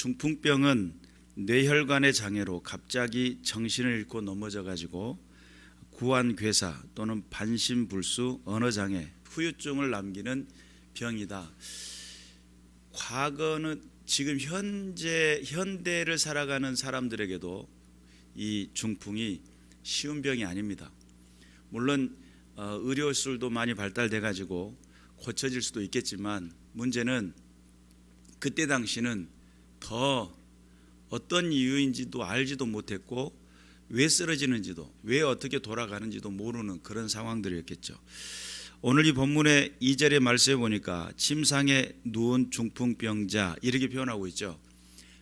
중풍병은 뇌혈관의 장애로 갑자기 정신을 잃고 넘어져 가지고 구안괴사 또는 반신불수 언어장애, 후유증을 남기는 병이다. 과거는 지금 현대를 살아가는 사람들에게도 이 중풍이 쉬운 병이 아닙니다. 물론 의료술도 많이 발달돼 가지고 고쳐질 수도 있겠지만 문제는 그때 당시는 더 어떤 이유인지도 알지도 못했고 왜 쓰러지는지도 왜 어떻게 돌아가는지도 모르는 그런 상황들이었겠죠. 오늘 이 본문의 2절의 말씀에 보니까 침상에 누운 중풍병자 이렇게 표현하고 있죠.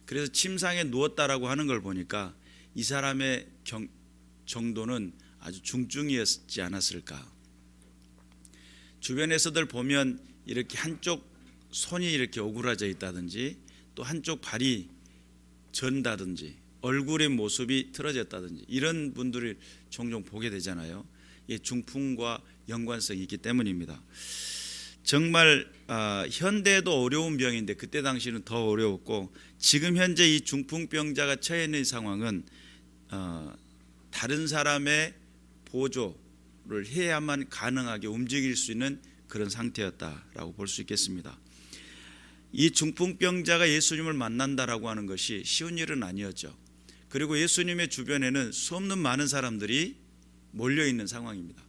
그래서 침상에 누웠다라고 하는 걸 보니까 이 사람의 정도는 아주 중증이었지 않았을까. 주변에서들 보면 이렇게 한쪽 손이 이렇게 오그라져 있다든지 또 한쪽 발이 전다든지 얼굴의 모습이 틀어졌다든지 이런 분들을 종종 보게 되잖아요. 이게 중풍과 연관성이 있기 때문입니다. 정말 현대에도 어려운 병인데 그때 당시는 더 어려웠고 지금 현재 이 중풍병자가 처해 있는 상황은 다른 사람의 보조를 해야만 가능하게 움직일 수 있는 그런 상태였다라고 볼 수 있겠습니다. 이 중풍병자가 예수님을 만난다라고 하는 것이 쉬운 일은 아니었죠. 그리고 예수님의 주변에는 수없는 많은 사람들이 몰려있는 상황입니다.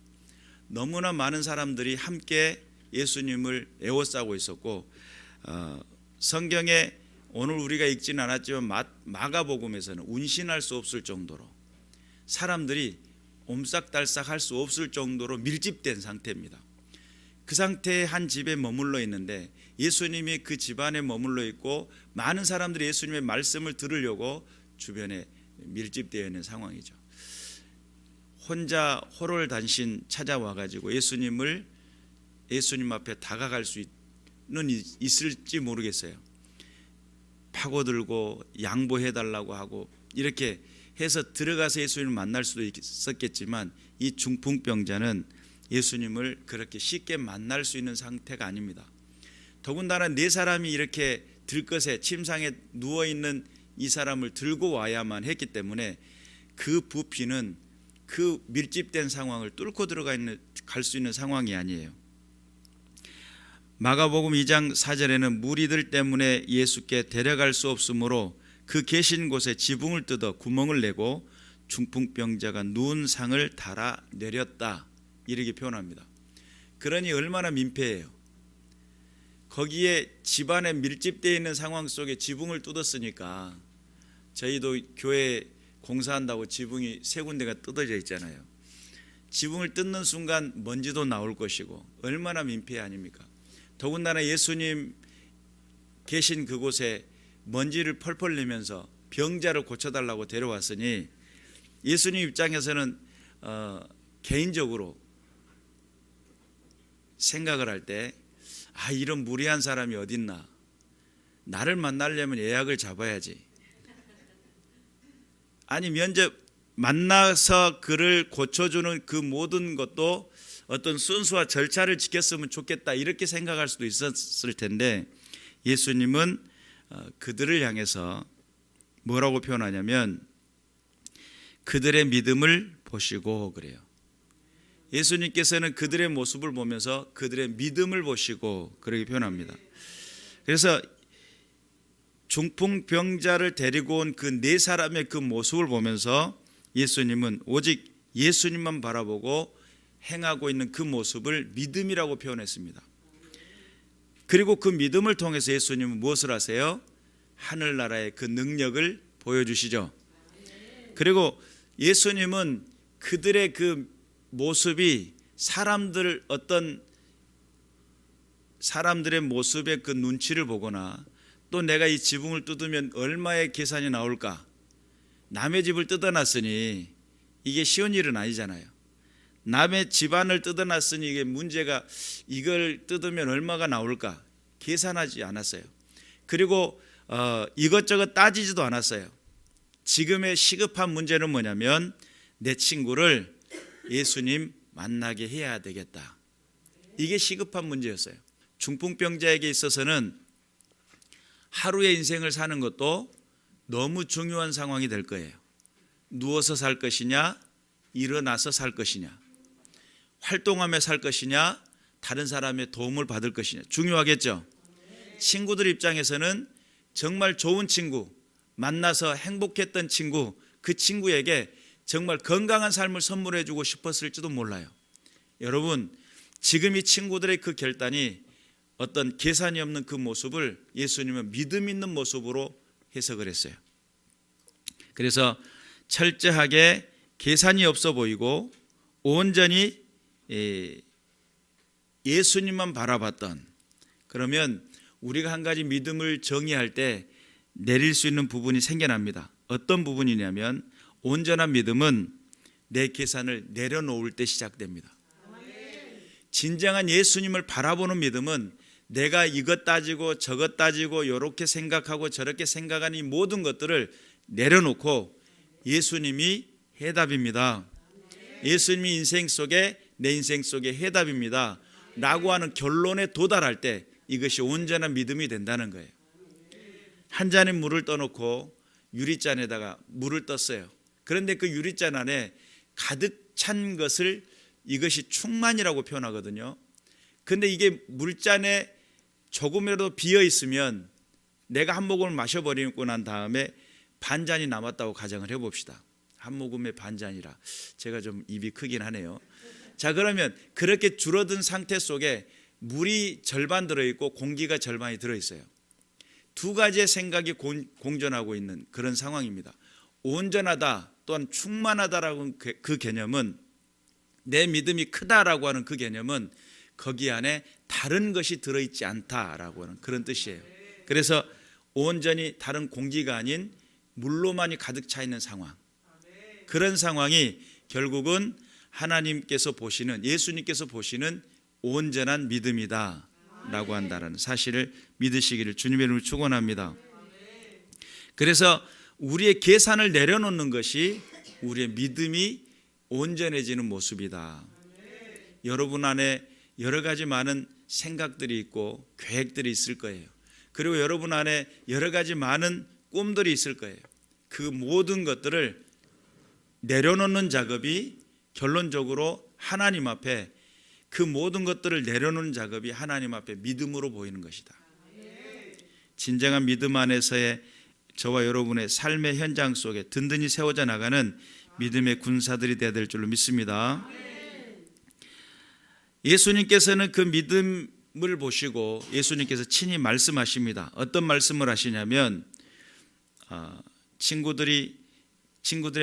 너무나 많은 사람들이 함께 예수님을 에워싸고 있었고 성경에 오늘 우리가 읽지는 않았지만 마가복음에서는 운신할 수 없을 정도로 사람들이 옴싹달싹 할 수 없을 정도로 밀집된 상태입니다. 그 상태에 한 집에 머물러 있는데 예수님이 그 집안에 머물러 있고 많은 사람들이 예수님의 말씀을 들으려고 주변에 밀집되어 있는 상황이죠. 혼자 호롤단신 찾아와 가지고 예수님 앞에 다가갈 수는 있을지 모르겠어요. 파고들고 양보해달라고 하고 이렇게 해서 들어가서 예수님을 만날 수도 있었겠지만 이 중풍병자는 예수님을 그렇게 쉽게 만날 수 있는 상태가 아닙니다. 더군다나 네 사람이 이렇게 들것에 침상에 누워있는 이 사람을 들고 와야만 했기 때문에 그 부피는 그 밀집된 상황을 뚫고 갈 수 있는 상황이 아니에요. 마가복음 2장 4절에는 무리들 때문에 예수께 데려갈 수 없으므로 그 계신 곳에 지붕을 뜯어 구멍을 내고 중풍병자가 누운 상을 달아 내렸다 이렇게 표현합니다. 그러니 얼마나 민폐예요. 거기에 집안에 밀집되어 있는 상황 속에 지붕을 뜯었으니까 저희도 교회 공사한다고 지붕이 세 군데가 뜯어져 있잖아요. 지붕을 뜯는 순간 먼지도 나올 것이고 얼마나 민폐 아닙니까? 더군다나 예수님 계신 그곳에 먼지를 펄펄 내면서 병자를 고쳐달라고 데려왔으니 예수님 입장에서는 개인적으로 생각을 할 때 이런 무리한 사람이 어딨나, 나를 만나려면 예약을 잡아야지, 아니 면접 만나서 그를 고쳐주는 그 모든 것도 어떤 순수와 절차를 지켰으면 좋겠다 이렇게 생각할 수도 있었을 텐데 예수님은 그들을 향해서 뭐라고 표현하냐면 그들의 믿음을 보시고 그래요. 예수님께서는 그들의 모습을 보면서 그들의 믿음을 보시고 그렇게 표현합니다. 그래서 중풍병자를 데리고 온 그 네 사람의 그 모습을 보면서 예수님은 오직 예수님만 바라보고 행하고 있는 그 모습을 믿음이라고 표현했습니다. 그리고 그 믿음을 통해서 예수님은 무엇을 하세요? 하늘나라의 그 능력을 보여주시죠. 그리고 예수님은 그들의 그 모습이 어떤 사람들의 모습의 그 눈치를 보거나 또 내가 이 지붕을 뜯으면 얼마의 계산이 나올까, 남의 집을 뜯어놨으니 이게 쉬운 일은 아니잖아요. 남의 집안을 뜯어놨으니 이게 문제가 이걸 뜯으면 얼마가 나올까 계산하지 않았어요. 그리고 이것저것 따지지도 않았어요. 지금의 시급한 문제는 뭐냐면 내 친구를 예수님 만나게 해야 되겠다. 이게 시급한 문제였어요. 중풍병자에게 있어서는 하루의 인생을 사는 것도 너무 중요한 상황이 될 거예요. 누워서 살 것이냐, 일어나서 살 것이냐, 활동하며 살 것이냐, 다른 사람의 도움을 받을 것이냐, 중요하겠죠. 친구들 입장에서는 정말 좋은 친구, 만나서 행복했던 친구, 그 친구에게 정말 건강한 삶을 선물해 주고 싶었을지도 몰라요. 여러분, 지금 이 친구들의 그 결단이 어떤 계산이 없는 그 모습을 예수님은 믿음 있는 모습으로 해석을 했어요. 그래서 철저하게 계산이 없어 보이고 온전히 예수님만 바라봤던, 그러면 우리가 한 가지 믿음을 정의할 때 내릴 수 있는 부분이 생겨납니다. 어떤 부분이냐면 온전한 믿음은 내 계산을 내려놓을 때 시작됩니다. 진정한 예수님을 바라보는 믿음은 내가 이것 따지고 저것 따지고 이렇게 생각하고 저렇게 생각하는 이 모든 것들을 내려놓고 예수님이 해답입니다. 예수님이 인생 속에, 내 인생 속에 해답입니다 라고 하는 결론에 도달할 때 이것이 온전한 믿음이 된다는 거예요. 한 잔의 물을 떠놓고 유리잔에다가 물을 떴어요. 그런데 그 유리잔 안에 가득 찬 것을 이것이 충만이라고 표현하거든요. 근데 이게 물잔에 조금이라도 비어 있으면 내가 한 모금을 마셔버리고 난 다음에 반잔이 남았다고 가정을 해봅시다. 한 모금의 반잔이라 제가 좀 입이 크긴 하네요. 자, 그러면 그렇게 줄어든 상태 속에 물이 절반 들어있고 공기가 절반이 들어있어요. 두 가지의 생각이 공존하고 있는 그런 상황입니다. 온전하다 또한 충만하다라고 그 개념은, 내 믿음이 크다라고 하는 그 개념은 거기 안에 다른 것이 들어있지 않다라고 하는 그런 뜻이에요. 그래서 온전히 다른 공기가 아닌 물로만이 가득 차 있는 상황, 그런 상황이 결국은 하나님께서 보시는, 예수님께서 보시는 온전한 믿음이다 라고 한다는 사실을 믿으시기를 주님의 이름으로 축원합니다. 그래서 우리의 계산을 내려놓는 것이 우리의 믿음이 온전해지는 모습이다. 여러분 안에 여러 가지 많은 생각들이 있고 계획들이 있을 거예요. 그리고 여러분 안에 여러 가지 많은 꿈들이 있을 거예요. 그 모든 것들을 내려놓는 작업이 결론적으로 하나님 앞에, 그 모든 것들을 내려놓는 작업이 하나님 앞에 믿음으로 보이는 것이다. 진정한 믿음 안에서의 저와 여러분의 삶의 현장 속에 든든히 세워져 나가는 믿음의 군사들이 되어야 될 줄로 믿습니다. 예수님께서는 그 믿음을 보시고 예수님께서 친히 말씀하십니다. 어떤 말씀을 하시냐면 친구들의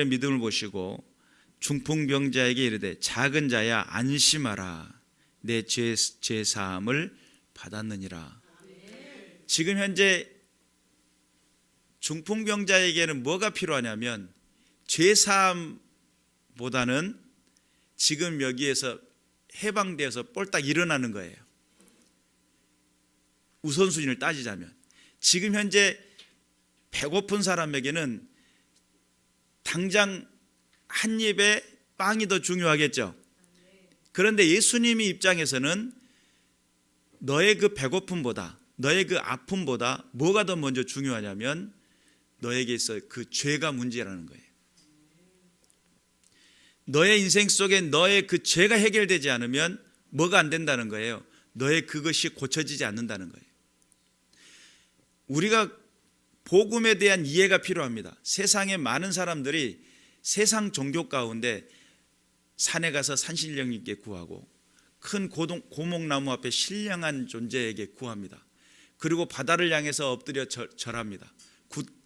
믿음을 보시고 중풍병자에게 이르되 작은 자야 안심하라, 내 죄 사함을 받았느니라. 지금 현재 중풍병자에게는 뭐가 필요하냐면 죄 사함보다는 지금 여기에서 해방되어서 꼴딱 일어나는 거예요. 우선순위를 따지자면 지금 현재 배고픈 사람에게는 당장 한 입에 빵이 더 중요하겠죠. 그런데 예수님의 입장에서는 너의 그 배고픔보다, 너의 그 아픔보다 뭐가 더 먼저 중요하냐면 너에게 있어 그 죄가 문제라는 거예요. 너의 인생 속에 너의 그 죄가 해결되지 않으면 뭐가 안 된다는 거예요. 너의 그것이 고쳐지지 않는다는 거예요. 우리가 복음에 대한 이해가 필요합니다. 세상에 많은 사람들이 세상 종교 가운데 산에 가서 산신령님께 구하고 큰 고목나무 앞에 신령한 존재에게 구합니다. 그리고 바다를 향해서 엎드려 절합니다.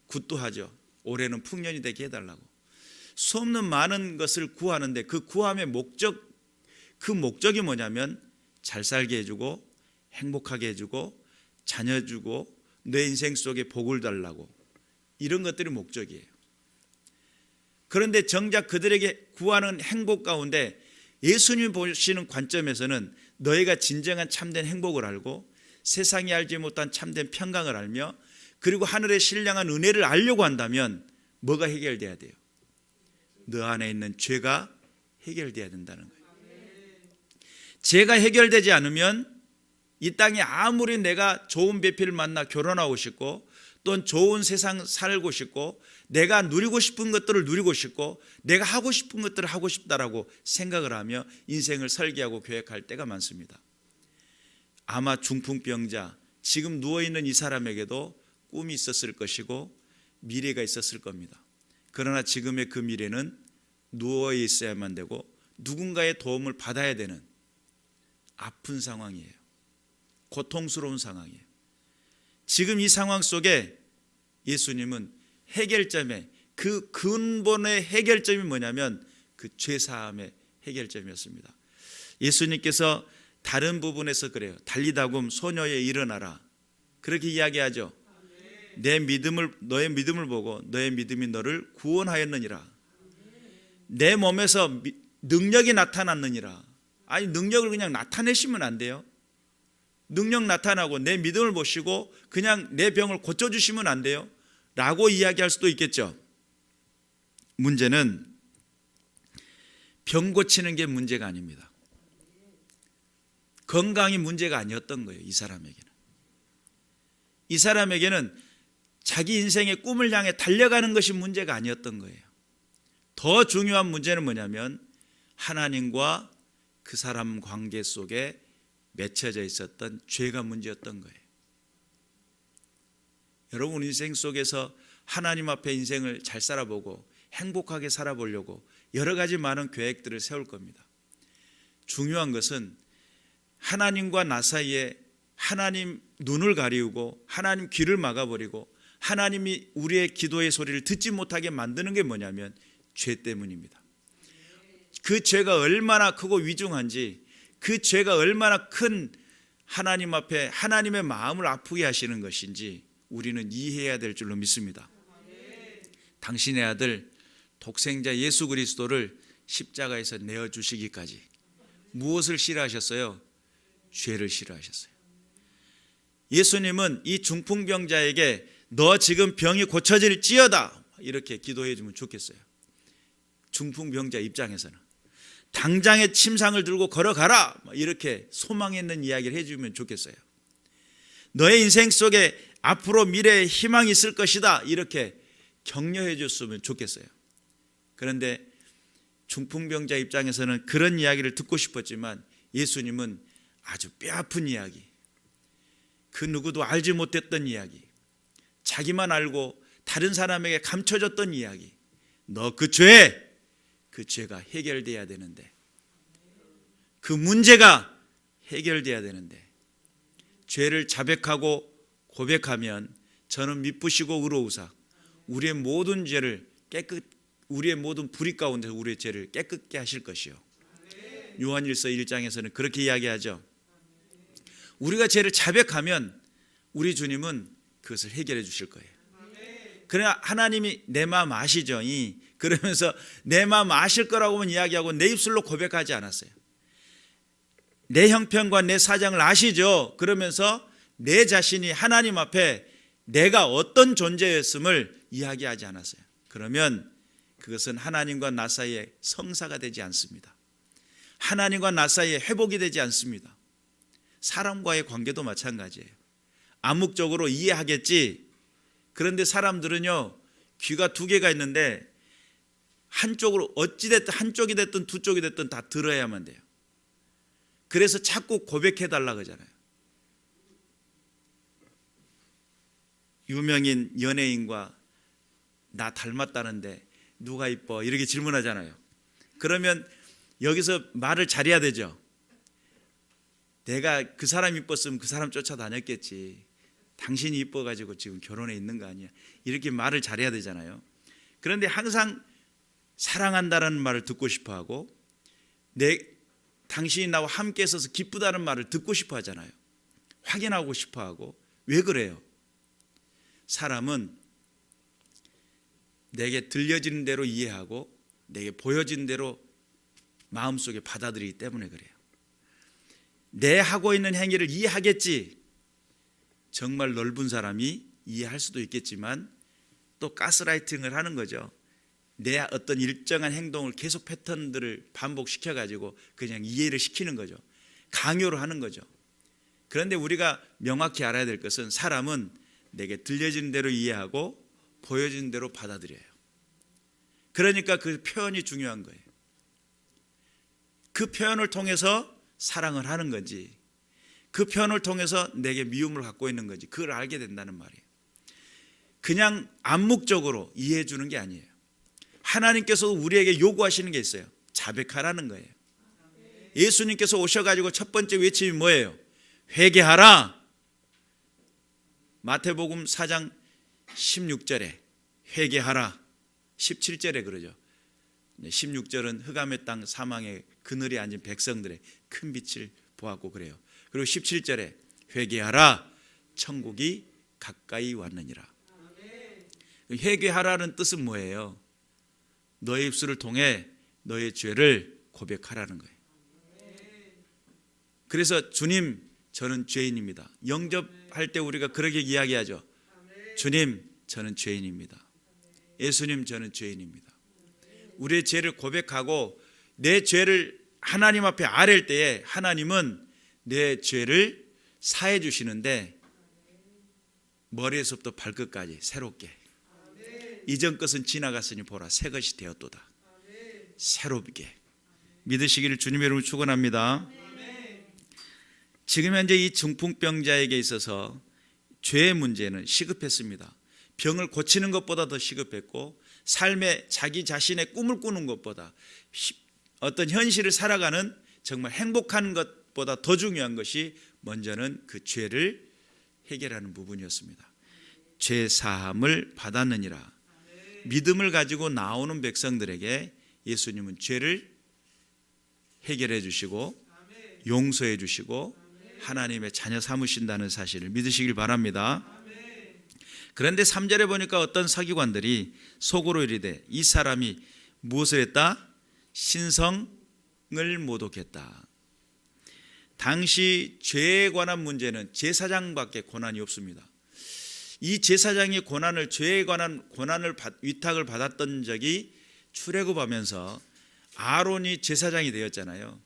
굿도 하죠. 올해는 풍년이 되게 해달라고. 수없는 많은 것을 구하는데 그 구함의 그 목적이 뭐냐면 잘 살게 해주고 행복하게 해주고 자녀 주고 내 인생 속에 복을 달라고, 이런 것들이 목적이에요. 그런데 정작 그들에게 구하는 행복 가운데 예수님 보시는 관점에서는 너희가 진정한 참된 행복을 알고 세상이 알지 못한 참된 평강을 알며 그리고 하늘의 신령한 은혜를 알려고 한다면 뭐가 해결돼야 돼요? 너 안에 있는 죄가 해결돼야 된다는 거예요. 죄가 해결되지 않으면 이 땅에 아무리 내가 좋은 배필을 만나 결혼하고 싶고 또는 좋은 세상 살고 싶고 내가 누리고 싶은 것들을 누리고 싶고 내가 하고 싶은 것들을 하고 싶다라고 생각을 하며 인생을 설계하고 계획할 때가 많습니다. 아마 중풍병자, 지금 누워있는 이 사람에게도 꿈이 있었을 것이고 미래가 있었을 겁니다. 그러나 지금의 그 미래는 누워 있어야만 되고 누군가의 도움을 받아야 되는 아픈 상황이에요. 고통스러운 상황이에요. 지금 이 상황 속에 예수님은 해결점에, 그 근본의 해결점이 뭐냐면 그 죄사함의 해결점이었습니다. 예수님께서 다른 부분에서 그래요. 달리다굼 소녀여 일어나라, 그렇게 이야기하죠. 너의 믿음을 보고 너의 믿음이 너를 구원하였느니라. 내 몸에서 능력이 나타났느니라. 아니, 능력을 그냥 나타내시면 안 돼요. 능력 나타나고 내 믿음을 보시고 그냥 내 병을 고쳐주시면 안 돼요 라고 이야기할 수도 있겠죠. 문제는 병 고치는 게 문제가 아닙니다. 건강이 문제가 아니었던 거예요. 이 사람에게는 자기 인생의 꿈을 향해 달려가는 것이 문제가 아니었던 거예요. 더 중요한 문제는 뭐냐면 하나님과 그 사람 관계 속에 맺혀져 있었던 죄가 문제였던 거예요. 여러분, 인생 속에서 하나님 앞에 인생을 잘 살아보고 행복하게 살아보려고 여러 가지 많은 계획들을 세울 겁니다. 중요한 것은 하나님과 나 사이에 하나님 눈을 가리우고 하나님 귀를 막아버리고 하나님이 우리의 기도의 소리를 듣지 못하게 만드는 게 뭐냐면 죄 때문입니다. 그 죄가 얼마나 크고 위중한지, 그 죄가 얼마나 큰 하나님 앞에 하나님의 마음을 아프게 하시는 것인지 우리는 이해해야 될 줄로 믿습니다. 당신의 아들 독생자 예수 그리스도를 십자가에서 내어주시기까지 무엇을 싫어하셨어요? 죄를 싫어하셨어요. 예수님은 이 중풍병자에게 너 지금 병이 고쳐질지어다 이렇게 기도해 주면 좋겠어요. 중풍병자 입장에서는 당장의 침상을 들고 걸어가라 이렇게 소망 있는 이야기를 해주면 좋겠어요. 너의 인생 속에 앞으로 미래에 희망이 있을 것이다 이렇게 격려해 줬으면 좋겠어요. 그런데 중풍병자 입장에서는 그런 이야기를 듣고 싶었지만 예수님은 아주 뼈아픈 이야기, 그 누구도 알지 못했던 이야기, 자기만 알고 다른 사람에게 감춰졌던 이야기, 너 그 죄가 해결돼야 되는데, 그 문제가 해결돼야 되는데, 죄를 자백하고 고백하면 저는 미쁘시고 의로우사 우리의 모든 죄를 우리의 모든 불의 가운데 우리의 죄를 깨끗게 하실 것이요. 요한일서 1장에서는 그렇게 이야기하죠. 우리가 죄를 자백하면 우리 주님은 그것을 해결해 주실 거예요. 그러나 하나님이 내 마음 아시죠? 그러면서 내 마음 아실 거라고만 이야기하고 내 입술로 고백하지 않았어요. 내 형편과 내 사정을 아시죠? 그러면서 내 자신이 하나님 앞에 내가 어떤 존재였음을 이야기하지 않았어요. 그러면 그것은 하나님과 나 사이에 성사가 되지 않습니다. 하나님과 나 사이에 회복이 되지 않습니다. 사람과의 관계도 마찬가지예요. 암묵적으로 이해하겠지. 그런데 사람들은요, 귀가 두 개가 있는데 한쪽으로 어찌됐든 한쪽이 됐든 두 쪽이 됐든 다 들어야만 돼요. 그래서 자꾸 고백해달라 그러잖아요. 유명인 연예인과 나 닮았다는데 누가 이뻐? 이렇게 질문하잖아요. 그러면 여기서 말을 잘해야 되죠. 내가 그 사람 이뻤으면 그 사람 쫓아다녔겠지. 당신이 이뻐가지고 지금 결혼해 있는 거 아니야. 이렇게 말을 잘해야 되잖아요. 그런데 항상 사랑한다라는 말을 듣고 싶어하고 당신이 나와 함께 있어서 기쁘다는 말을 듣고 싶어 하잖아요. 확인하고 싶어 하고. 왜 그래요? 사람은 내게 들려지는 대로 이해하고 내게 보여지는 대로 마음속에 받아들이기 때문에 그래요. 내 하고 있는 행위를 이해하겠지. 정말 넓은 사람이 이해할 수도 있겠지만 또 가스라이팅을 하는 거죠. 내 어떤 일정한 행동을 계속 패턴들을 반복시켜가지고 그냥 이해를 시키는 거죠. 강요를 하는 거죠. 그런데 우리가 명확히 알아야 될 것은 사람은 내게 들려지는 대로 이해하고 보여지는 대로 받아들여요. 그러니까 그 표현이 중요한 거예요. 그 표현을 통해서 사랑을 하는 건지, 그 표현을 통해서 내게 미움을 갖고 있는 건지 그걸 알게 된다는 말이에요. 그냥 암묵적으로 이해해 주는 게 아니에요. 하나님께서 우리에게 요구하시는 게 있어요. 자백하라는 거예요. 예수님께서 오셔가지고 첫 번째 외침이 뭐예요? 회개하라. 마태복음 4장 16절에 회개하라. 17절에 그러죠. 16절은 흑암의 땅 사망의 그늘에 앉은 백성들의 큰 빛을 보았고 그래요. 그리고 17절에 회개하라. 천국이 가까이 왔느니라. 회개하라는 뜻은 뭐예요? 너의 입술을 통해 너의 죄를 고백하라는 거예요. 그래서 주님, 저는 죄인입니다. 영접할 때 우리가 그렇게 이야기하죠. 주님, 저는 죄인입니다. 예수님, 저는 죄인입니다. 우리의 죄를 고백하고 내 죄를 하나님 앞에 아랠 때에 하나님은 내 죄를 사해 주시는데 머리에서부터 발끝까지 새롭게, 이전 것은 지나갔으니 보라 새 것이 되었도다. 새롭게 믿으시기를 주님의 이름으로 축원합니다. 지금 현재 이 중풍병자에게 있어서 죄의 문제는 시급했습니다. 병을 고치는 것보다 더 시급했고 삶에 자기 자신의 꿈을 꾸는 것보다 어떤 현실을 살아가는 정말 행복한 것보다 더 중요한 것이 먼저는 그 죄를 해결하는 부분이었습니다. 죄 사함을 받았느니라. 믿음을 가지고 나오는 백성들에게 예수님은 죄를 해결해 주시고 용서해 주시고 하나님의 자녀 삼으신다는 사실을 믿으시길 바랍니다. 그런데 3절에 보니까 어떤 서기관들이 속으로 이르되 이 사람이 무엇을 했다? 신성을 모독했다. 당시 죄에 관한 문제는 제사장밖에 권한이 없습니다. 이 제사장이 죄에 관한 권한을 위탁을 받았던 적이 출애굽하면서 아론이 제사장이 되었잖아요.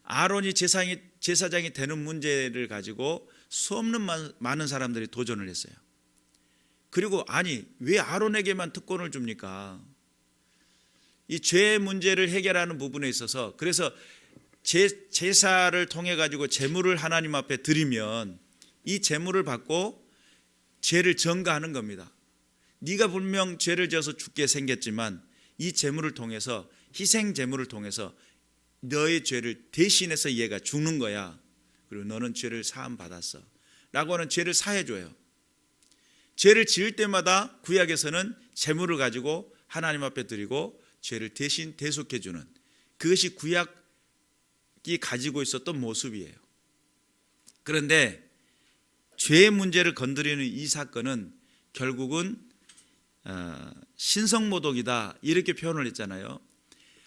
아론이 제사장이 되는 문제를 가지고 수없는 많은 사람들이 도전을 했어요. 그리고 아니 왜 아론에게만 특권을 줍니까? 이 죄의 문제를 해결하는 부분에 있어서 그래서 제사를 통해 가지고 제물을 하나님 앞에 드리면 이 제물을 받고 죄를 전가하는 겁니다. 네가 분명 죄를 지어서 죽게 생겼지만 이 제물을 통해서 희생 제물을 통해서 너의 죄를 대신해서 얘가 죽는 거야. 그리고 너는 죄를 사함 받았어 라고 하는 죄를 사해 줘요. 죄를 지을 때마다 구약에서는 제물을 가지고 하나님 앞에 드리고 죄를 대신 대속해 주는 그것이 구약이 가지고 있었던 모습이에요. 그런데 죄의 문제를 건드리는 이 사건은 결국은 신성모독이다 이렇게 표현을 했잖아요.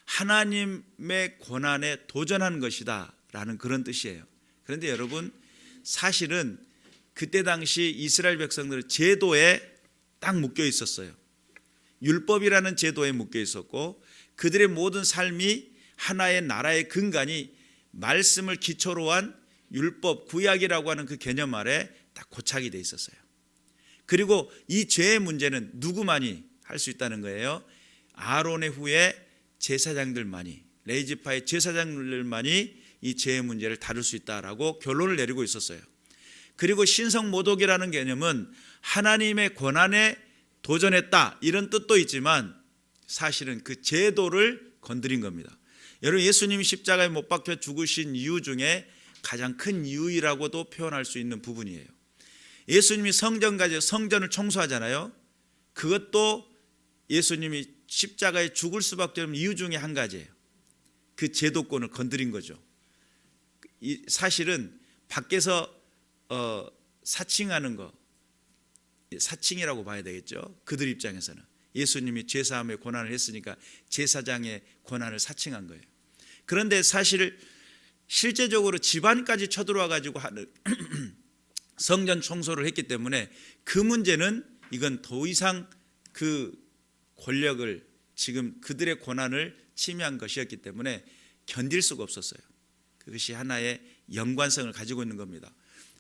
하나님의 권한에 도전한 것이다 라는 그런 뜻이에요. 그런데 여러분 사실은 그때 당시 이스라엘 백성들은 제도에 딱 묶여 있었어요. 율법이라는 제도에 묶여 있었고 그들의 모든 삶이 하나의 나라의 근간이 말씀을 기초로 한 율법, 구약이라고 하는 그 개념 아래 딱 고착이 돼 있었어요. 그리고 이 죄의 문제는 누구만이 할 수 있다는 거예요. 아론의 후에 제사장들만이, 레위지파의 제사장들만이 이 죄의 문제를 다룰 수 있다라고 결론을 내리고 있었어요. 그리고 신성모독이라는 개념은 하나님의 권한에 도전했다 이런 뜻도 있지만 사실은 그 제도를 건드린 겁니다. 여러분 예수님이 십자가에 못 박혀 죽으신 이유 중에 가장 큰 이유라고도 표현할 수 있는 부분이에요. 예수님이 성전을 청소하잖아요. 그것도 예수님이 십자가에 죽을 수밖에 없는 이유 중에 한 가지예요. 그 제도권을 건드린 거죠. 사실은 밖에서 사칭하는 거, 사칭이라고 봐야 되겠죠. 그들 입장에서는 예수님이 제사함의 권한을 했으니까 제사장의 권한을 사칭한 거예요. 그런데 사실 실제적으로 집안까지 쳐들어와 가지고 하는 성전 청소를 했기 때문에 그 문제는 이건 더 이상 그 권력을 지금 그들의 권한을 침해한 것이었기 때문에 견딜 수가 없었어요. 그것이 하나의 연관성을 가지고 있는 겁니다.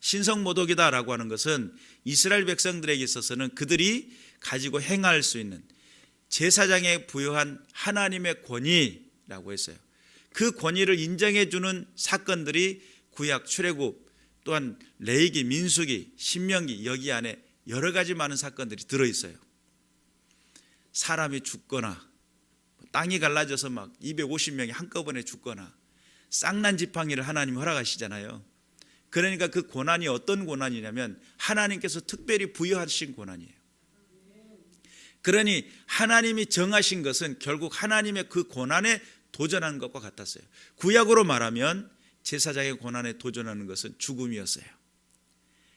신성모독이다라고 하는 것은 이스라엘 백성들에게 있어서는 그들이 가지고 행할 수 있는 제사장에 부여한 하나님의 권위라고 했어요. 그 권위를 인정해 주는 사건들이 구약, 출애굽, 또한 레위기, 민수기, 신명기, 여기 안에 여러 가지 많은 사건들이 들어있어요. 사람이 죽거나 땅이 갈라져서 막 250명이 한꺼번에 죽거나 쌍난 지팡이를 하나님 허락하시잖아요. 그러니까 그 고난이 어떤 고난이냐면 하나님께서 특별히 부여하신 고난이에요. 그러니 하나님이 정하신 것은 결국 하나님의 그 고난에 도전하는 것과 같았어요. 구약으로 말하면 제사장의 고난에 도전하는 것은 죽음이었어요.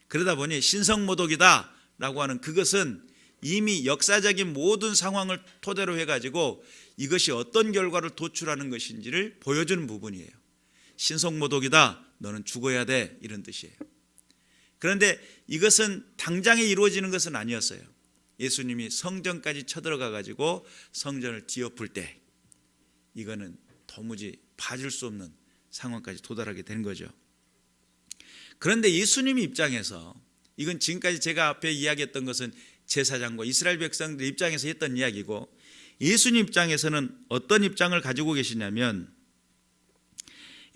그러다 보니 신성모독이다 라고 하는 그것은 이미 역사적인 모든 상황을 토대로 해가지고 이것이 어떤 결과를 도출하는 것인지를 보여주는 부분이에요. 신성모독이다, 너는 죽어야 돼, 이런 뜻이에요. 그런데 이것은 당장에 이루어지는 것은 아니었어요. 예수님이 성전까지 쳐들어가 가지고 성전을 뒤엎을 때 이거는 도무지 봐줄 수 없는 상황까지 도달하게 된 거죠. 그런데 예수님 입장에서, 이건 지금까지 제가 앞에 이야기했던 것은 제사장과 이스라엘 백성들 입장에서 했던 이야기고, 예수님 입장에서는 어떤 입장을 가지고 계시냐면,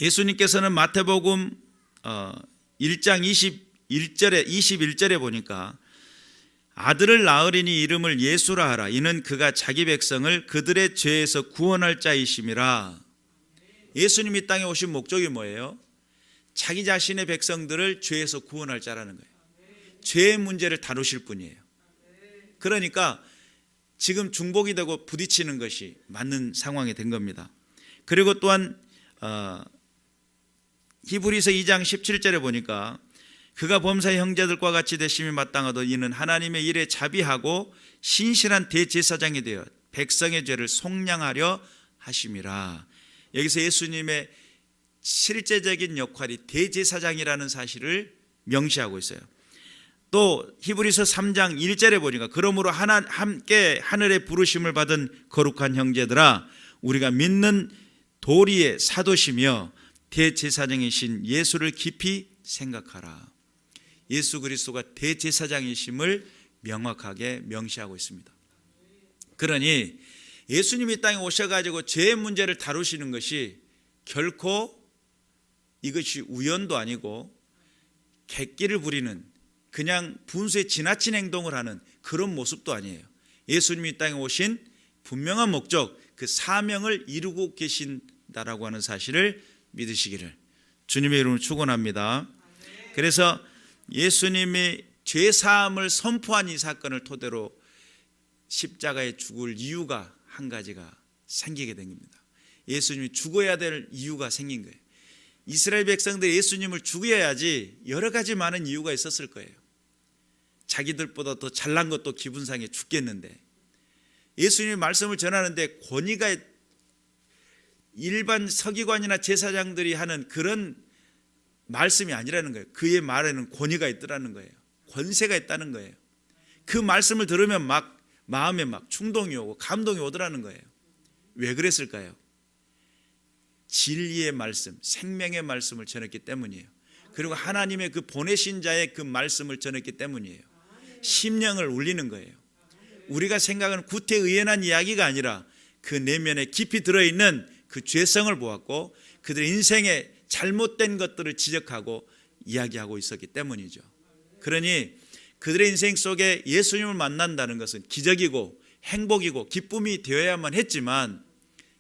예수님께서는 마태복음 1장 21절에 보니까 아들을 낳으리니 이름을 예수라 하라. 이는 그가 자기 백성을 그들의 죄에서 구원할 자이심이라. 예수님이 땅에 오신 목적이 뭐예요? 자기 자신의 백성들을 죄에서 구원할 자라는 거예요. 죄의 문제를 다루실 분이에요. 그러니까 지금 중복이 되고 부딪히는 것이 맞는 상황이 된 겁니다. 그리고 또한 히브리서 2장 17절에 보니까 그가 범사의 형제들과 같이 되심이 마땅하도 이는 하나님의 일에 자비하고 신실한 대제사장이 되어 백성의 죄를 속량하려 하심이라. 여기서 예수님의 실제적인 역할이 대제사장이라는 사실을 명시하고 있어요. 또 히브리서 3장 1절에 보니까 그러므로 함께 하늘의 부르심을 받은 거룩한 형제들아, 우리가 믿는 도리의 사도시며 대제사장이신 예수를 깊이 생각하라. 예수 그리스도가 대제사장이심을 명확하게 명시하고 있습니다. 그러니 예수님이 땅에 오셔가지고 죄의 문제를 다루시는 것이 결코 이것이 우연도 아니고 객기를 부리는 그냥 분수에 지나친 행동을 하는 그런 모습도 아니에요. 예수님이 땅에 오신 분명한 목적, 그 사명을 이루고 계신다라고 하는 사실을 믿으시기를 주님의 이름으로 축원합니다. 그래서 예수님이 죄사함을 선포한 이 사건을 토대로 십자가에 죽을 이유가 한 가지가 생기게 된 겁니다. 예수님이 죽어야 될 이유가 생긴 거예요. 이스라엘 백성들이 예수님을 죽여야지 여러 가지 많은 이유가 있었을 거예요. 자기들보다 더 잘난 것도 기분상에 죽겠는데, 예수님의 말씀을 전하는데 권위가 일반 서기관이나 제사장들이 하는 그런 말씀이 아니라는 거예요. 그의 말에는 권위가 있더라는 거예요. 권세가 있다는 거예요. 그 말씀을 들으면 막 마음에 막 충동이 오고 감동이 오더라는 거예요. 왜 그랬을까요? 진리의 말씀, 생명의 말씀을 전했기 때문이에요. 그리고 하나님의 그 보내신 자의 그 말씀을 전했기 때문이에요. 심령을 울리는 거예요. 우리가 생각하는 구태의연한 이야기가 아니라 그 내면에 깊이 들어있는 그 죄성을 보았고 그들의 인생에 잘못된 것들을 지적하고 이야기하고 있었기 때문이죠. 그러니 그들의 인생 속에 예수님을 만난다는 것은 기적이고 행복이고 기쁨이 되어야만 했지만,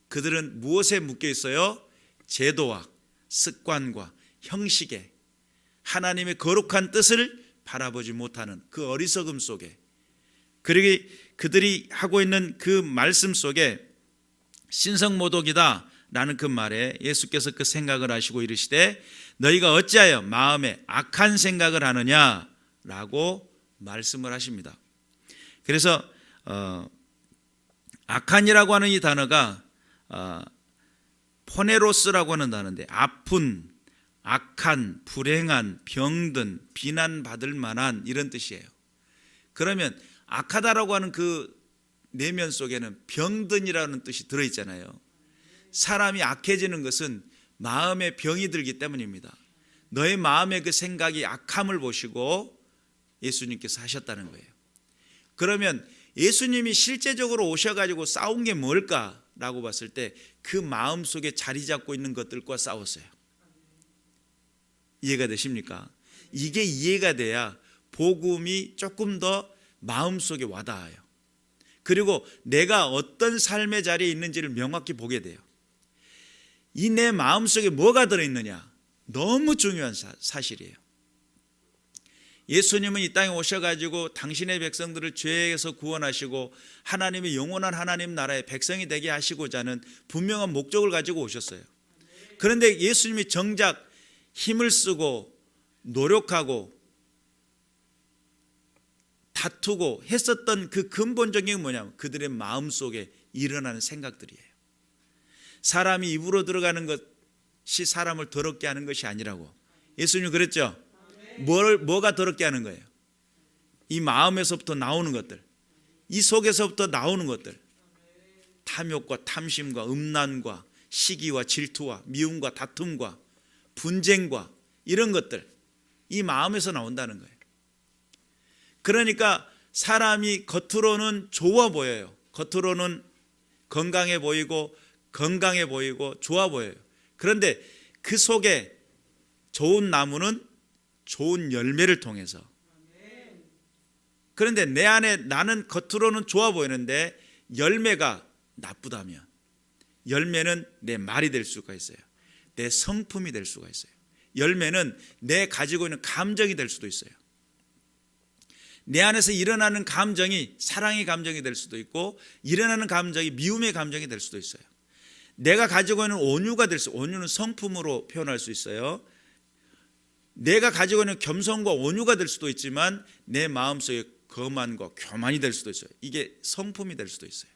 그들은 무엇에 묶여 있어요? 제도와 습관과 형식에 하나님의 거룩한 뜻을 바라보지 못하는 그 어리석음 속에, 그리고 그들이 하고 있는 그 말씀 속에 신성모독이다 라는 그 말에 예수께서 그 생각을 하시고 이르시되 너희가 어찌하여 마음에 악한 생각을 하느냐 라고 말씀을 하십니다. 그래서 악한이라고 하는 이 단어가 포네로스라고 하는 단어인데, 아픈, 악한, 불행한, 병든, 비난받을 만한 이런 뜻이에요. 그러면 악하다라고 하는 그 내면 속에는 병든이라는 뜻이 들어있잖아요. 사람이 악해지는 것은 마음에 병이 들기 때문입니다. 너의 마음의 그 생각이 악함을 보시고 예수님께서 하셨다는 거예요. 그러면 예수님이 실제적으로 오셔가지고 싸운 게 뭘까라고 봤을 때 그 마음속에 자리 잡고 있는 것들과 싸웠어요. 이해가 되십니까? 이게 이해가 돼야 복음이 조금 더 마음속에 와닿아요. 그리고 내가 어떤 삶의 자리에 있는지를 명확히 보게 돼요. 이 내 마음속에 뭐가 들어있느냐, 너무 중요한 사실이에요. 예수님은 이 땅에 오셔가지고 당신의 백성들을 죄에서 구원하시고 하나님의 영원한 하나님 나라의 백성이 되게 하시고자 하는 분명한 목적을 가지고 오셨어요. 그런데 예수님이 정작 힘을 쓰고 노력하고 다투고 했었던 그 근본적인 게 뭐냐면 그들의 마음속에 일어나는 생각들이에요. 사람이 입으로 들어가는 것이 사람을 더럽게 하는 것이 아니라고 예수님이 그랬죠. 뭐가 더럽게 하는 거예요? 이 마음에서부터 나오는 것들, 이 속에서부터 나오는 것들, 탐욕과 탐심과 음란과 시기와 질투와 미움과 다툼과 분쟁과 이런 것들, 이 마음에서 나온다는 거예요. 그러니까 사람이 겉으로는 좋아 보여요. 겉으로는 건강해 보이고 좋아 보여요. 그런데 그 속에 좋은 나무는 좋은 열매를 통해서, 그런데 내 안에 나는 겉으로는 좋아 보이는데 열매가 나쁘다면 열매는 내 말이 될 수가 있어요. 내 성품이 될 수가 있어요. 열매는 내 가지고 있는 감정이 될 수도 있어요. 내 안에서 일어나는 감정이 사랑의 감정이 될 수도 있고 일어나는 감정이 미움의 감정이 될 수도 있어요. 내가 가지고 있는 온유가 될 수, 온유는 성품으로 표현할 수 있어요. 내가 가지고 있는 겸손과 온유가 될 수도 있지만 내 마음속에 거만과 교만이 될 수도 있어요. 이게 성품이 될 수도 있어요.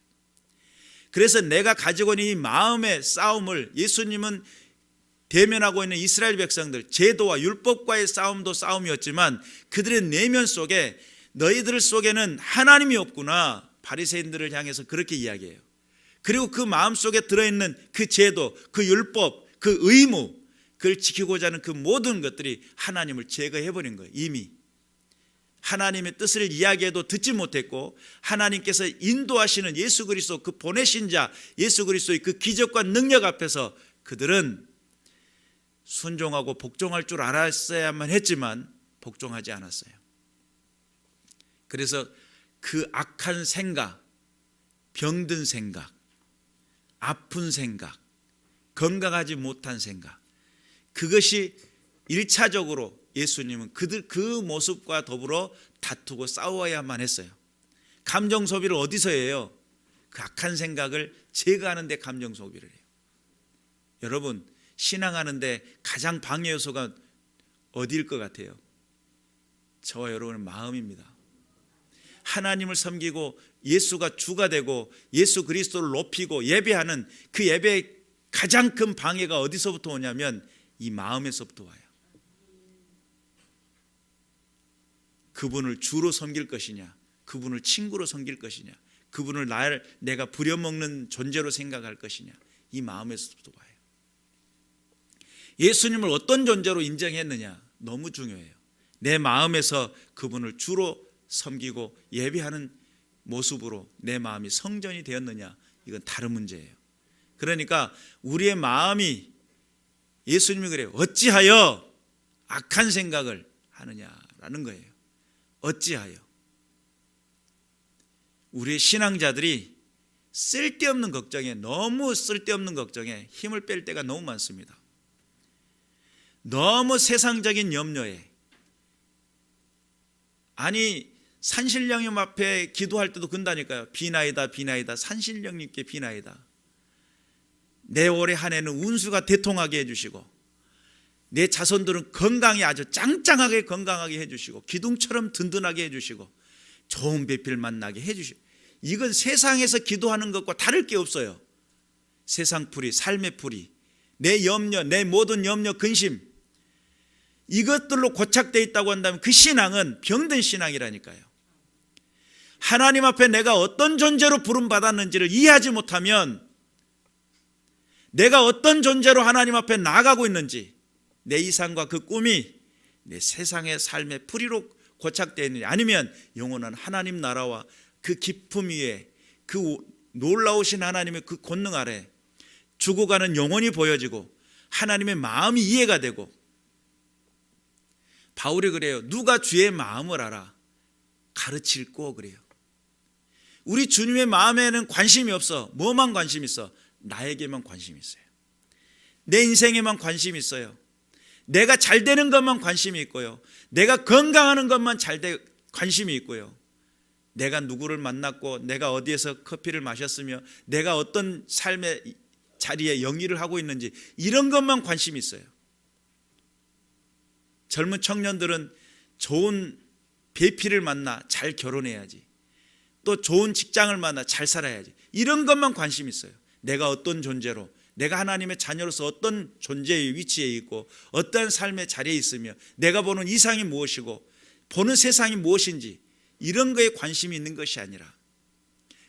그래서 내가 가지고 있는 이 마음의 싸움을 예수님은 대면하고 있는 이스라엘 백성들, 제도와 율법과의 싸움도 싸움이었지만 그들의 내면 속에 너희들 속에는 하나님이 없구나, 바리새인들을 향해서 그렇게 이야기해요. 그리고 그 마음속에 들어있는 그 제도, 그 율법, 그 의무, 그걸 지키고자 하는 그 모든 것들이 하나님을 제거해버린 거예요. 이미 하나님의 뜻을 이야기해도 듣지 못했고 하나님께서 인도하시는 예수 그리스도, 그 보내신 자 예수 그리스도의 그 기적과 능력 앞에서 그들은 순종하고 복종할 줄 알았어야만 했지만 복종하지 않았어요. 그래서 그 악한 생각, 병든 생각, 아픈 생각, 건강하지 못한 생각, 그것이 1차적으로 예수님은 그 모습과 더불어 다투고 싸워야만 했어요. 감정 소비를 어디서 해요? 그 악한 생각을 제거하는 데 감정 소비를 해요. 여러분, 신앙하는데 가장 방해 요소가 어디일 것 같아요? 저와 여러분의 마음입니다. 하나님을 섬기고 예수가 주가 되고 예수 그리스도를 높이고 예배하는 그 예배의 가장 큰 방해가 어디서부터 오냐면 이 마음에서부터 와요. 그분을 주로 섬길 것이냐, 그분을 친구로 섬길 것이냐, 그분을 내가 부려먹는 존재로 생각할 것이냐, 이 마음에서부터 와요. 예수님을 어떤 존재로 인정했느냐, 너무 중요해요. 내 마음에서 그분을 주로 섬기고 예배하는 모습으로 내 마음이 성전이 되었느냐, 이건 다른 문제예요. 그러니까 우리의 마음이, 예수님이 그래요. 어찌하여 악한 생각을 하느냐라는 거예요. 어찌하여. 우리의 신앙자들이 쓸데없는 걱정에, 너무 쓸데없는 걱정에 힘을 뺄 때가 너무 많습니다. 너무 세상적인 염려에, 아니 산신령님 앞에 기도할 때도 그런다니까요. 비나이다 비나이다, 산신령님께 비나이다. 내 올해 한 해는 운수가 대통하게 해주시고 내 자손들은 건강히 아주 짱짱하게 건강하게 해주시고 기둥처럼 든든하게 해주시고 좋은 배필 만나게 해주시고, 이건 세상에서 기도하는 것과 다를 게 없어요. 세상 풀이, 삶의 풀이, 내 염려, 내 모든 염려, 근심, 이것들로 고착되어 있다고 한다면 그 신앙은 병든 신앙이라니까요. 하나님 앞에 내가 어떤 존재로 부름받았는지를 이해하지 못하면, 내가 어떤 존재로 하나님 앞에 나아가고 있는지, 내 이상과 그 꿈이 내 세상의 삶의 뿌리로 고착되어 있느냐, 아니면 영원한 하나님 나라와 그 기품 위에 그 놀라우신 하나님의 그 권능 아래 죽어가는 영혼이 보여지고 하나님의 마음이 이해가 되고. 바울이 그래요. 누가 주의 마음을 알아? 가르칠고 그래요. 우리 주님의 마음에는 관심이 없어. 뭐만 관심 있어? 나에게만 관심이 있어요. 내 인생에만 관심이 있어요. 내가 잘 되는 것만 관심이 있고요. 내가 건강하는 것만 관심이 있고요. 내가 누구를 만났고 내가 어디에서 커피를 마셨으며 내가 어떤 삶의 자리에 영위를 하고 있는지, 이런 것만 관심이 있어요. 젊은 청년들은 좋은 배필을 만나 잘 결혼해야지, 또 좋은 직장을 만나 잘 살아야지, 이런 것만 관심이 있어요. 내가 어떤 존재로, 내가 하나님의 자녀로서 어떤 존재의 위치에 있고 어떤 삶의 자리에 있으며 내가 보는 이상이 무엇이고 보는 세상이 무엇인지, 이런 거에 관심이 있는 것이 아니라.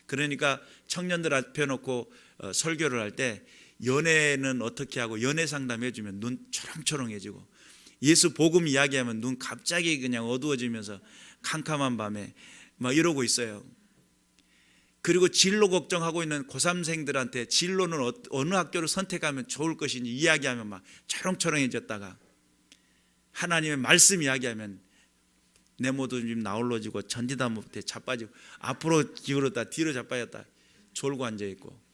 그러니까 청년들 앞에 놓고 설교를 할 때 연애는 어떻게 하고 연애 상담해 주면 눈 초롱초롱해지고, 예수 복음 이야기하면 눈 갑자기 그냥 어두워지면서 캄캄한 밤에 막 이러고 있어요. 그리고 진로 걱정하고 있는 고3생들한테 진로는 어느 학교를 선택하면 좋을 것인지 이야기하면 막 초롱초롱해졌다가 하나님의 말씀 이야기하면 내 모두 좀 나홀로지고 전지다 못해 자빠지고 앞으로 기울었다 뒤로 자빠졌다 졸고 앉아있고.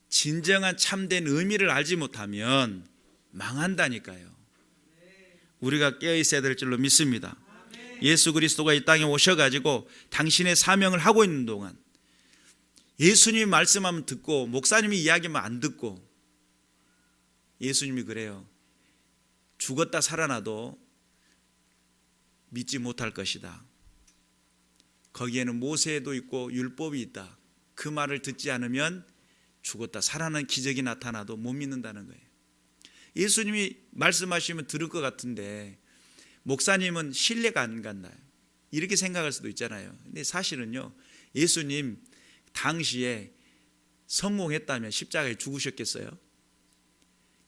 진정한 참된 의미를 알지 못하면 망한다니까요. 우리가 깨어있어야 될 줄로 믿습니다. 예수 그리스도가 이 땅에 오셔가지고 당신의 사명을 하고 있는 동안 예수님이 말씀하면 듣고 목사님이 이야기하면 안 듣고, 예수님이 그래요. 죽었다 살아나도 믿지 못할 것이다. 거기에는 모세도 있고 율법이 있다. 그 말을 듣지 않으면 죽었다 살아난 기적이 나타나도 못 믿는다는 거예요. 예수님이 말씀하시면 들을 것 같은데 목사님은 신뢰가 안 간다, 이렇게 생각할 수도 있잖아요. 근데 사실은요, 예수님 당시에 성공했다면 십자가에 죽으셨겠어요?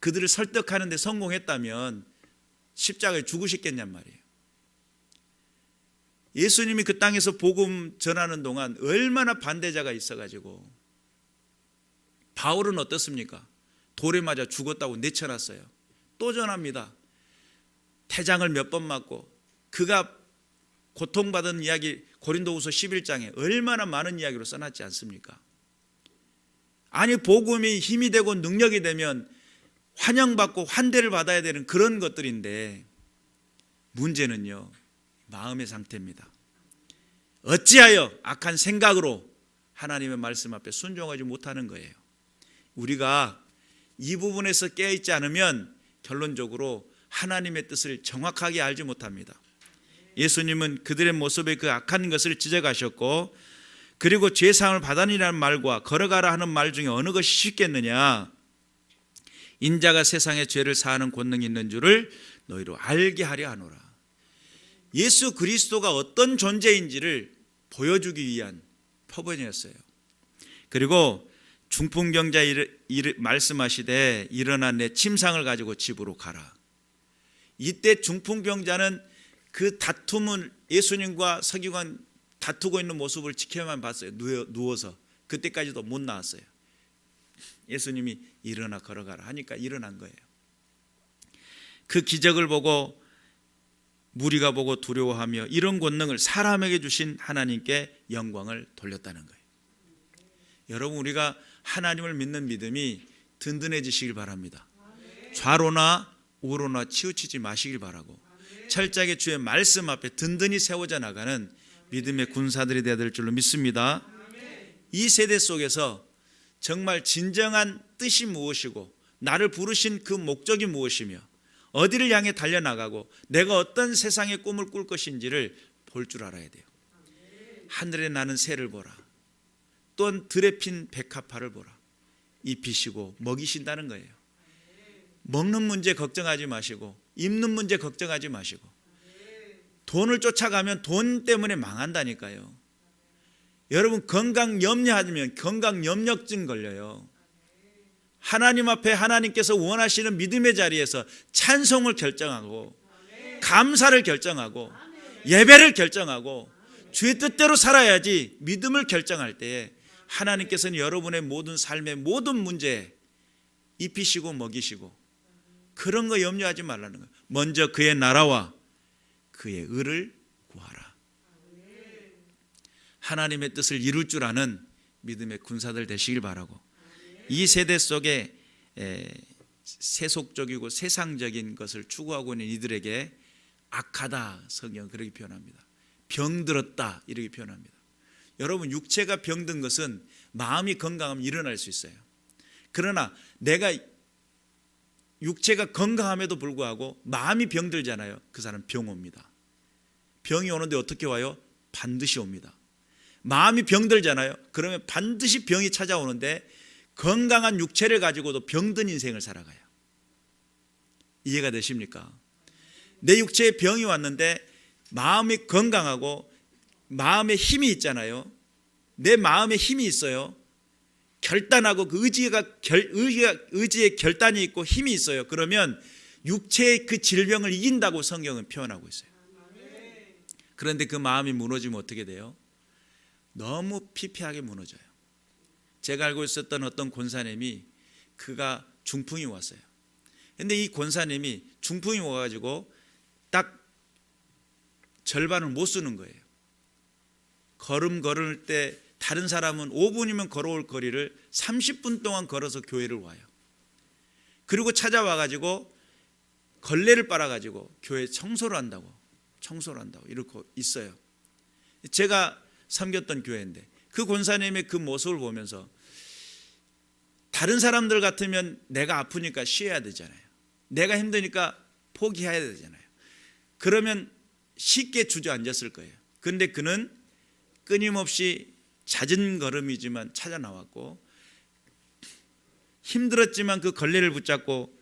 그들을 설득하는 데 성공했다면 십자가에 죽으셨겠냔 말이에요. 예수님이 그 땅에서 복음 전하는 동안 얼마나 반대자가 있어가지고. 바울은 어떻습니까? 돌에 맞아 죽었다고 내쳐놨어요. 또 전합니다. 태장을 몇 번 맞고, 그가 고통받은 이야기 고린도후서 11장에 얼마나 많은 이야기로 써놨지 않습니까? 아니, 복음이 힘이 되고 능력이 되면 환영받고 환대를 받아야 되는 그런 것들인데, 문제는요 마음의 상태입니다. 어찌하여 악한 생각으로 하나님의 말씀 앞에 순종하지 못하는 거예요. 우리가 이 부분에서 깨어있지 않으면 결론적으로 하나님의 뜻을 정확하게 알지 못합니다. 예수님은 그들의 모습에 그 악한 것을 지적하셨고, 그리고 죄사함을 받으니라는 말과 걸어가라 하는 말 중에 어느 것이 쉽겠느냐? 인자가 세상의 죄를 사하는 권능이 있는 줄을 너희로 알게 하려 하노라. 예수 그리스도가 어떤 존재인지를 보여주기 위한 표본이었어요. 그리고 중풍병자 말씀하시되 일어나 내 침상을 가지고 집으로 가라. 이때 중풍병자는 그 다툼을, 예수님과 서기관 다투고 있는 모습을 지켜만 봤어요. 누워서. 그때까지도 못 나왔어요. 예수님이 일어나 걸어가라 하니까 일어난 거예요. 그 기적을 보고 무리가 보고 두려워하며 이런 권능을 사람에게 주신 하나님께 영광을 돌렸다는 거예요. 여러분, 우리가 하나님을 믿는 믿음이 든든해지시길 바랍니다. 좌로나 우로나 치우치지 마시길 바라고, 철저하게 주의 말씀 앞에 든든히 세워져 나가는 믿음의 군사들이 되어야 될 줄로 믿습니다. 이 세대 속에서 정말 진정한 뜻이 무엇이고 나를 부르신 그 목적이 무엇이며 어디를 향해 달려나가고 내가 어떤 세상의 꿈을 꿀 것인지를 볼 줄 알아야 돼요. 하늘에 나는 새를 보라, 또 들에 핀 백합화를 보라. 입히시고 먹이신다는 거예요. 먹는 문제 걱정하지 마시고 입는 문제 걱정하지 마시고, 돈을 쫓아가면 돈 때문에 망한다니까요. 여러분, 건강 염려하면 건강 염려증 걸려요. 하나님 앞에 하나님께서 원하시는 믿음의 자리에서 찬송을 결정하고 감사를 결정하고 예배를 결정하고 주의 뜻대로 살아야지 믿음을 결정할 때에 하나님께서는 여러분의 모든 삶의 모든 문제에 입히시고 먹이시고 그런 거 염려하지 말라는 거예요. 먼저 그의 나라와 그의 의를 구하라. 하나님의 뜻을 이룰 줄 아는 믿음의 군사들 되시길 바라고, 이 세대 속에 세속적이고 세상적인 것을 추구하고 있는 이들에게 악하다, 성경은 그렇게 표현합니다. 병들었다 이렇게 표현합니다. 여러분, 육체가 병든 것은 마음이 건강하면 일어날 수 있어요. 그러나 내가 육체가 건강함에도 불구하고 마음이 병들잖아요. 그 사람 병 옵니다. 병이 오는데 어떻게 와요? 반드시 옵니다. 마음이 병들잖아요. 그러면 반드시 병이 찾아오는데 건강한 육체를 가지고도 병든 인생을 살아가요. 이해가 되십니까? 내 육체에 병이 왔는데 마음이 건강하고 마음에 힘이 있잖아요. 내 마음에 힘이 있어요. 결단하고 그 의지에 결단이 있고 힘이 있어요. 그러면 육체의 그 질병을 이긴다고 성경은 표현하고 있어요. 그런데 그 마음이 무너지면 어떻게 돼요? 너무 피폐하게 무너져요. 제가 알고 있었던 어떤 권사님이 그가 중풍이 왔어요. 근데 이 권사님이 중풍이 와가지고 딱 절반을 못 쓰는 거예요. 걸을 때 다른 사람은 5분이면 걸어올 거리를 30분 동안 걸어서 교회를 와요. 그리고 찾아와가지고 걸레를 빨아가지고 교회 청소를 한다고 이렇게 있어요. 제가 섬겼던 교회인데 그 권사님의 그 모습을 보면서 다른 사람들 같으면 내가 아프니까 쉬어야 되잖아요. 내가 힘드니까 포기해야 되잖아요. 그러면 쉽게 주저앉았을 거예요. 그런데 그는 끊임없이 잦은 걸음이지만 찾아 나왔고, 힘들었지만 그 걸레를 붙잡고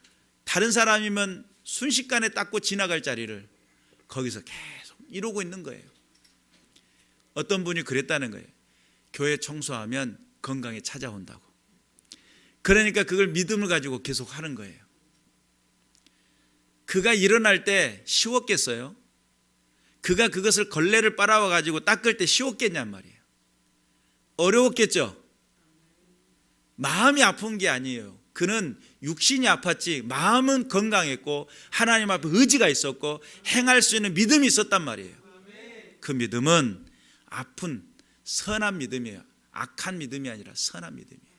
다른 사람이면 순식간에 닦고 지나갈 자리를 거기서 계속 이러고 있는 거예요. 어떤 분이 그랬다는 거예요. 교회 청소하면 건강이 찾아온다고. 그러니까 그걸 믿음을 가지고 계속 하는 거예요. 그가 일어날 때 쉬웠겠어요? 그가 그것을 걸레를 빨아와 가지고 닦을 때 쉬웠겠냔 말이에요. 어려웠겠죠. 마음이 아픈 게 아니에요. 그는 육신이 아팠지 마음은 건강했고 하나님 앞에 의지가 있었고 행할 수 있는 믿음이 있었단 말이에요. 그 믿음은 아픈 선한 믿음이에요. 악한 믿음이 아니라 선한 믿음이에요.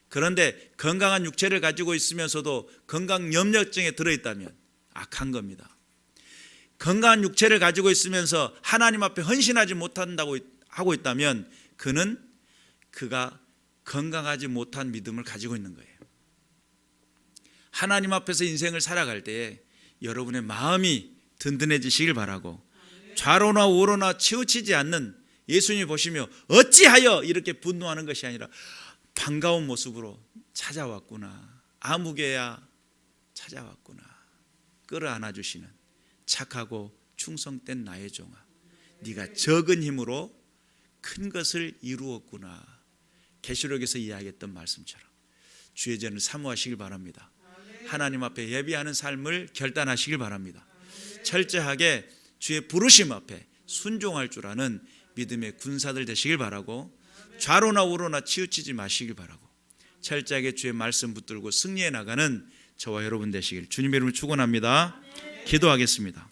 그런데 건강한 육체를 가지고 있으면서도 건강 염려증에 들어있다면 악한 겁니다. 건강한 육체를 가지고 있으면서 하나님 앞에 헌신하지 못한다고 하고 있다면 그가 건강하지 못한 믿음을 가지고 있는 거예요. 하나님 앞에서 인생을 살아갈 때에 여러분의 마음이 든든해지시길 바라고, 좌로나 우로나 치우치지 않는 예수님 보시며 어찌하여 이렇게 분노하는 것이 아니라 반가운 모습으로 찾아왔구나, 아무개야 찾아왔구나, 끌어안아 주시는 착하고 충성된 나의 종아, 네가 적은 힘으로 큰 것을 이루었구나. 계시록에서 이야기했던 말씀처럼 주의 전을 사모하시길 바랍니다. 하나님 앞에 예비하는 삶을 결단하시길 바랍니다. 철저하게 주의 부르심 앞에 순종할 줄 아는 믿음의 군사들 되시길 바라고, 좌로나 우로나 치우치지 마시길 바라고, 철저하게 주의 말씀 붙들고 승리해 나가는 저와 여러분 되시길 주님의 이름으로 축원합니다. 기도하겠습니다.